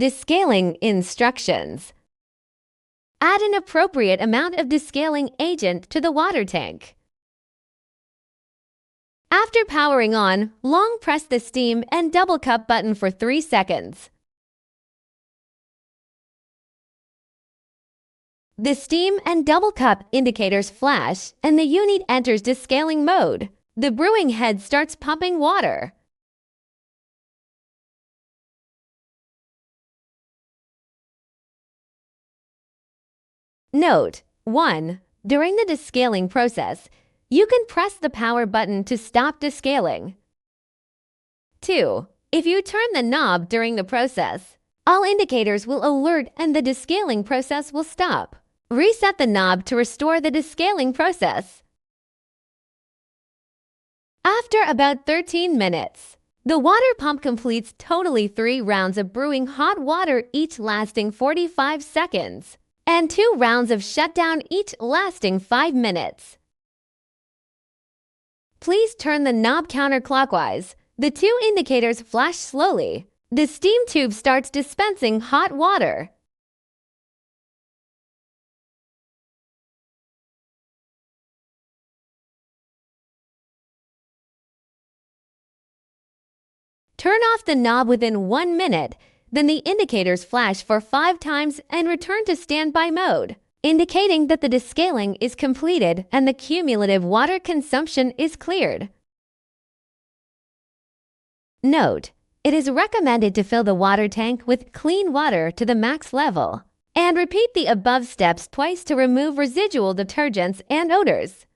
Descaling instructions. Add an appropriate amount of descaling agent to the water tank. After powering on, long press the steam and double cup button for 3 seconds. The steam and double cup indicators flash and the unit enters descaling mode. The brewing head starts pumping water. Note: 1. During the descaling process, you can press the power button to stop descaling. 2. If you turn the knob during the process, all indicators will alert and the descaling process will stop. Reset the knob to restore the descaling process. After about 13 minutes, the water pump completes totally 3 rounds of brewing hot water, each lasting 45 seconds, and 2 rounds of shutdown, each lasting 5 minutes. Please turn the knob counterclockwise. The 2 indicators flash slowly. The steam tube starts dispensing hot water. Turn off the knob within 1 minute, then the indicators flash for 5 times and return to standby mode, indicating that the descaling is completed and the cumulative water consumption is cleared. Note: it is recommended to fill the water tank with clean water to the max level, and repeat the above steps twice to remove residual detergents and odors.